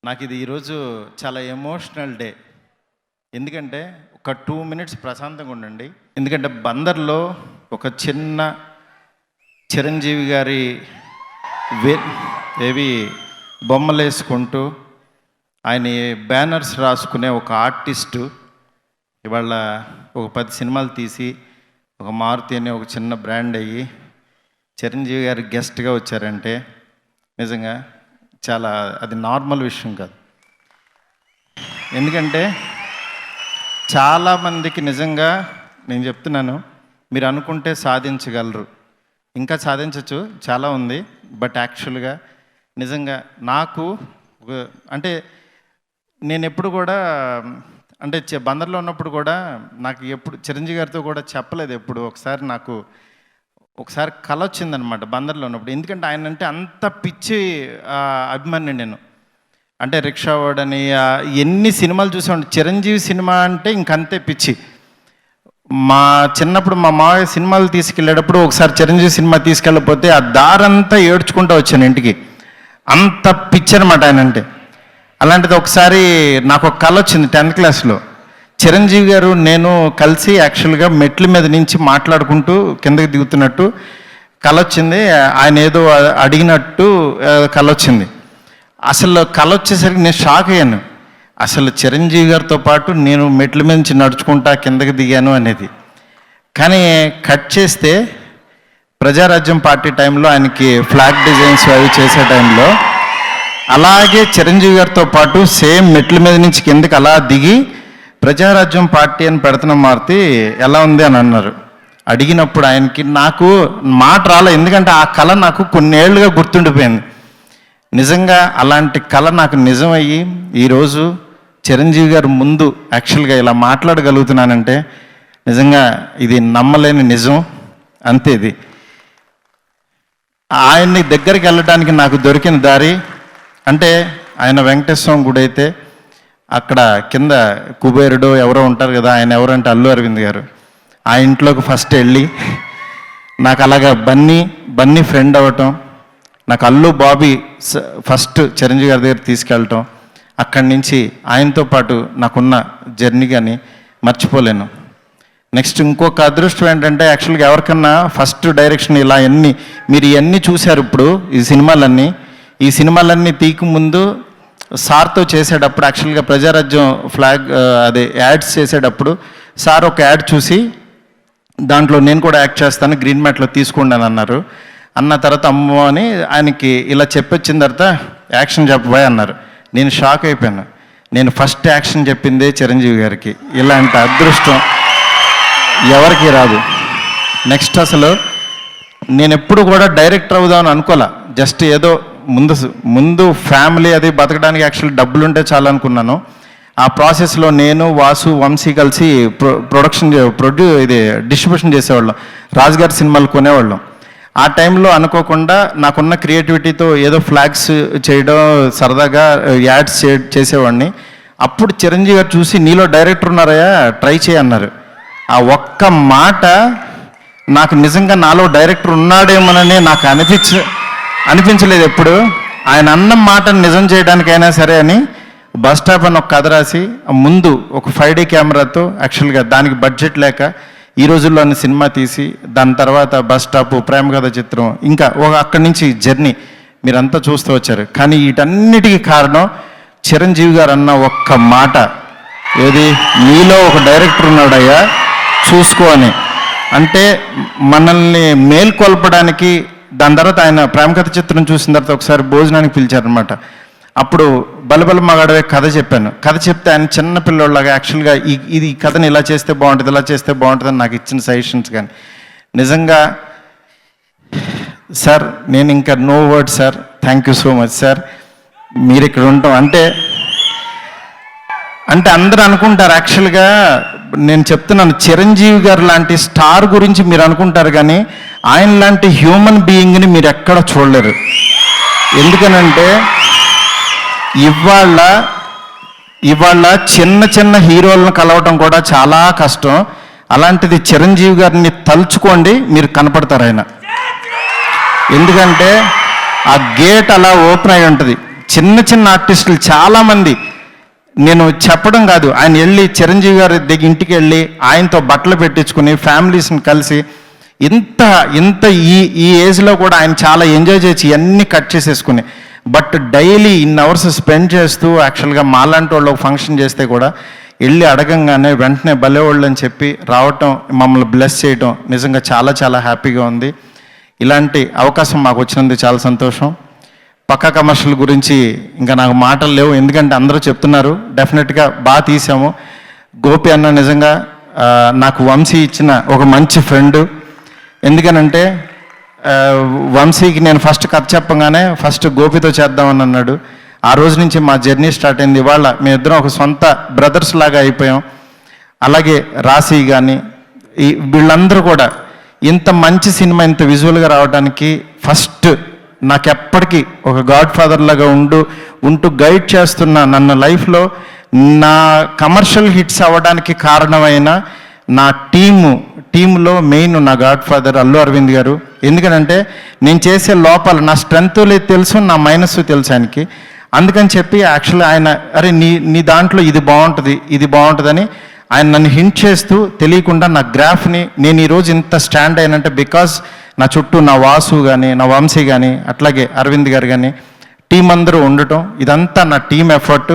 నాకు ఇది ఈరోజు చాలా ఎమోషనల్ డే. ఎందుకంటే ఒక 2 minutes ప్రశాంతంగా ఉండండి. ఎందుకంటే బందర్లో ఒక చిన్న చిరంజీవి గారి ఏవి బొమ్మలు వేసుకుంటూ ఆయన బ్యానర్స్ రాసుకునే ఒక ఆర్టిస్టు ఇవాళ ఒక 10 సినిమాలు తీసి ఒక మారుతి అనే ఒక చిన్న బ్రాండ్ అయ్యి చిరంజీవి గారి గెస్ట్గా వచ్చారంటే నిజంగా చాలా అది నార్మల్ విషయం కాదు. ఎందుకంటే చాలామందికి నిజంగా నేను చెప్తున్నాను, మీరు అనుకుంటే సాధించగలరు, ఇంకా సాధించవచ్చు, చాలా ఉంది. బట్ యాక్చువల్గా నిజంగా నాకు అంటే నేను ఎప్పుడు కూడా అంటే బందర్లో ఉన్నప్పుడు కూడా నాకు ఎప్పుడు చిరంజీవి గారితో కూడా చెప్పలేదు ఎప్పుడు. ఒకసారి కల వచ్చిందనమాట బందర్లో ఉన్నప్పుడు. ఎందుకంటే ఆయన అంటే అంత పిచ్చి అభిమాని నేను. అంటే రిక్షా వాడని ఎన్ని సినిమాలు చూసామండి. చిరంజీవి సినిమా అంటే ఇంకంతే పిచ్చి. మా చిన్నప్పుడు మా మావయ్య సినిమాలు తీసుకెళ్ళేటప్పుడు ఒకసారి చిరంజీవి సినిమా తీసుకెళ్ళకపోతే ఆ దారంతా ఏడ్చుకుంటూ వచ్చాను ఇంటికి. అంత పిచ్చి అనమాట ఆయన అంటే. అలాంటిది ఒకసారి నాకు ఒక కల వచ్చింది 10th క్లాస్లో. చిరంజీవి గారు నేను కలిసి యాక్చువల్గా మెట్ల మీద నుంచి మాట్లాడుకుంటూ కిందకి దిగుతున్నట్టు కల వచ్చింది. ఆయన ఏదో అడిగినట్టు కల వచ్చింది. అసలు కల వచ్చేసరికి నేను షాక్ అయ్యాను. అసలు చిరంజీవి గారితో పాటు నేను మెట్ల మీద నుంచి నడుచుకుంటా కిందకి దిగాను అనేది. కానీ కట్ చేస్తే ప్రజారాజ్యం పార్టీ టైంలో ఆయనకి ఫ్లాగ్ డిజైన్స్ అవి చేసే టైంలో అలాగే చిరంజీవి గారితో పాటు సేమ్ మెట్ల మీద నుంచి కిందకి అలా దిగి ప్రజారాజ్యం పార్టీ అని పెడుతున్న మారుతి ఎలా ఉంది అని అన్నారు. అడిగినప్పుడు ఆయనకి నాకు మాట రాలే. ఎందుకంటే ఆ కళ నాకు కొన్నేళ్లుగా గుర్తుండిపోయింది. నిజంగా అలాంటి కళ నాకు నిజమయ్యి ఈరోజు చిరంజీవి గారు ముందు యాక్చువల్గా ఇలా మాట్లాడగలుగుతున్నానంటే నిజంగా ఇది నమ్మలేని నిజం. అంతే. ఇది ఆయన్ని దగ్గరికి వెళ్ళడానికి నాకు దొరికిన దారి అంటే ఆయన వెంకటేశ్వర గుడి అయితే అక్కడ కింద కుబేరుడు ఎవరో ఉంటారు కదా, ఆయన ఎవరంటే అల్లు అరవింద్ గారు. ఆ ఇంట్లోకి ఫస్ట్ వెళ్ళి నాకు అలాగా బన్నీ ఫ్రెండ్ అవ్వటం, నాకు అల్లు బాబీ ఫస్ట్ చిరంజీవి గారి దగ్గర తీసుకెళ్ళటం, అక్కడి నుంచి ఆయనతో పాటు నాకున్న జర్నీ కానీ మర్చిపోలేను. నెక్స్ట్ ఇంకొక అదృష్టం ఏంటంటే యాక్చువల్గా ఎవరికన్నా ఫస్ట్ డైరెక్షన్ ఇలా మీరు ఇవన్నీ చూశారు. ఇప్పుడు ఈ సినిమాలన్నీ తీయకముందు సార్తో చేసేటప్పుడు యాక్చువల్గా ప్రజారాజ్యం ఫ్లాగ్ అదే యాడ్స్ చేసేటప్పుడు సార్ ఒక యాడ్ చూసి దాంట్లో నేను కూడా యాక్ట్ చేస్తాను, గ్రీన్ మ్యాట్లో తీసుకోండి అని అన్నారు. అన్న తర్వాత అమ్మో అని ఆయనకి ఇలా చెప్పొచ్చిన తర్వాత యాక్షన్ చెప్పబోయ్ అన్నారు. నేను షాక్ అయిపోయాను. నేను ఫస్ట్ యాక్షన్ చెప్పిందే చిరంజీవి గారికి. ఇలాంటి అదృష్టం ఎవరికి రాదు. నెక్స్ట్ అసలు నేను ఎప్పుడు కూడా డైరెక్టర్ అవుదామని అనుకోలే. జస్ట్ ఏదో ముందు ఫ్యామిలీ అది బతకడానికి యాక్చువల్ డబ్బులు ఉంటే చాలు అనుకున్నాను. ఆ ప్రాసెస్లో నేను వాసు వంశీ కలిసి డిస్ట్రిబ్యూషన్ చేసేవాళ్ళం. రాజుగారి సినిమాలు కొనేవాళ్ళం. ఆ టైంలో అనుకోకుండా నాకున్న క్రియేటివిటీతో ఏదో ఫ్లాగ్స్ చేయడం సరదాగా యాడ్స్ చేసేవాడిని. అప్పుడు చిరంజీవి గారు చూసి నీలో డైరెక్టర్ ఉన్నారయ్యా, ట్రై చేయన్నారు. ఆ ఒక్క మాట నాకు నిజంగా నాలో డైరెక్టర్ ఉన్నాడేమోనని నాకు అనిపించలేదు ఎప్పుడు. ఆయన అన్న మాటను నిజం చేయడానికైనా సరే అని బస్ స్టాప్ అని ఒక కథ రాసి ముందు ఒక 5D కెమెరాతో యాక్చువల్గా దానికి బడ్జెట్ లేక ఈ రోజుల్లో సినిమా తీసి దాని తర్వాత బస్ స్టాప్, ప్రేమ కథ చిత్రం, ఇంకా అక్కడి నుంచి జర్నీ మీరంతా చూస్తూ వచ్చారు. కానీ వీటన్నిటికీ కారణం చిరంజీవి గారు అన్న ఒక్క మాట, ఏది నీలో ఒక డైరెక్టర్ ఉన్నాడయ్యా చూసుకో అని. అంటే మనల్ని మేల్కొల్పడానికి. దాని తర్వాత ఆయన ప్రేమకథ చిత్రం చూసిన తర్వాత ఒకసారి భోజనానికి పిలిచారనమాట. అప్పుడు బలబల మగాడవే కథ చెప్పాను. కథ చెప్తే ఆయన చిన్న పిల్లోళ్ళగా యాక్చువల్గా ఈ కథని ఇలా చేస్తే బాగుంటుంది, ఇలా చేస్తే బాగుంటుంది అని నాకు ఇచ్చిన సజెషన్స్. కానీ నిజంగా సార్ నేను ఇంకా no word sir. Thank you so much sir. మీరు ఇక్కడ ఉంటాం అంటే అందరూ అనుకుంటారు యాక్చువల్గా నేను చెప్తున్నాను, చిరంజీవి గారు లాంటి స్టార్ గురించి మీరు అనుకుంటారు కానీ ఆయన లాంటి హ్యూమన్ బీయింగ్ని మీరు ఎక్కడ చూడలేరు. ఎందుకనంటే ఇవాళ చిన్న హీరోలను కలవటం కూడా చాలా కష్టం. అలాంటిది చిరంజీవి గారిని తలుచుకోండి, మీరు కనపడతారు ఆయన. ఎందుకంటే ఆ గేట్ అలా ఓపెన్ అయి ఉంటుంది. చిన్న చిన్న ఆర్టిస్టులు చాలామంది, నేను చెప్పడం కాదు, ఆయన వెళ్ళి చిరంజీవి గారి దగ్గర ఇంటికి వెళ్ళి ఆయనతో బట్టలు పెట్టించుకుని ఫ్యామిలీస్ని కలిసి ఇంత ఇంత ఈ ఏజ్లో కూడా ఆయన చాలా ఎంజాయ్ చేసి ఇవన్నీ కట్ చేసేసుకుని, but daily in hours spend చేస్తూ యాక్చువల్గా మాలాంటి వాళ్ళు ఫంక్షన్ చేస్తే కూడా వెళ్ళి అడగంగానే వెంటనే భలేవాళ్ళు అని చెప్పి రావటం, మమ్మల్ని బ్లెస్ చేయటం నిజంగా చాలా చాలా హ్యాపీగా ఉంది. ఇలాంటి అవకాశం మాకు వచ్చినందుకు చాలా సంతోషం. పక్కా కమర్షియల్ గురించి ఇంకా నాకు మాటలు లేవు, ఎందుకంటే అందరూ చెప్తున్నారు. డెఫినెట్గా బాగా తీసాము. గోపి అన్న నిజంగా నాకు వంశీ ఇచ్చిన ఒక మంచి ఫ్రెండు. ఎందుకనంటే వంశీకి నేను ఫస్ట్ కథ చెప్పగానే ఫస్ట్ గోపితో చేద్దామని అన్నాడు. ఆ రోజు నుంచి మా జర్నీ స్టార్ట్ అయింది. ఇవాళ మేమిద్దరం ఒక సొంత బ్రదర్స్ లాగా అయిపోయాం. అలాగే రాశి కానీ వీళ్ళందరూ కూడా ఇంత మంచి సినిమా ఇంత విజువల్గా రావడానికి ఫస్ట్ నాకెప్పటికీ ఒక గాడ్ ఫాదర్ లాగా ఉంటూ గైడ్ చేస్తున్న నన్ను లైఫ్లో నా కమర్షియల్ హిట్స్ అవ్వడానికి కారణమైన నా టీంలో మెయిన్ నా గాడ్ ఫాదర్ అల్లు అరవింద్ గారు. ఎందుకంటే నేను చేసే లోపల నా స్ట్రెంగ్త్ లేదు తెలుసు, నా మైనస్ తెలుసు ఆయనకి. అందుకని చెప్పి యాక్చువల్లీ ఆయన అరే నీ దాంట్లో ఇది బాగుంటుందని ఆయన నన్ను హింట్ చేస్తూ తెలియకుండా నా గ్రాఫ్ని నేను ఈరోజు ఇంత స్టాండ్ అయినంటే బికాజ్ నా చుట్టూ నా వాసు కానీ నా వంశీ కానీ అట్లాగే అరవింద్ గారు కానీ టీం అందరూ ఉండటం, ఇదంతా నా టీం ఎఫర్ట్.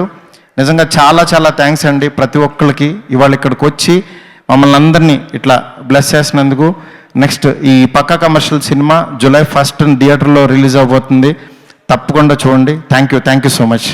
నిజంగా చాలా చాలా థ్యాంక్స్ అండి ప్రతి ఒక్కరికి ఇవాళ ఇక్కడికి వచ్చి మమ్మల్ని అందరినీ ఇట్లా బ్లెస్ చేసినందుకు. నెక్స్ట్ ఈ పక్కా కమర్షియల్ సినిమా July 1 థియేటర్లో రిలీజ్ అవబోతుంది, తప్పకుండా చూడండి. Thank you so much.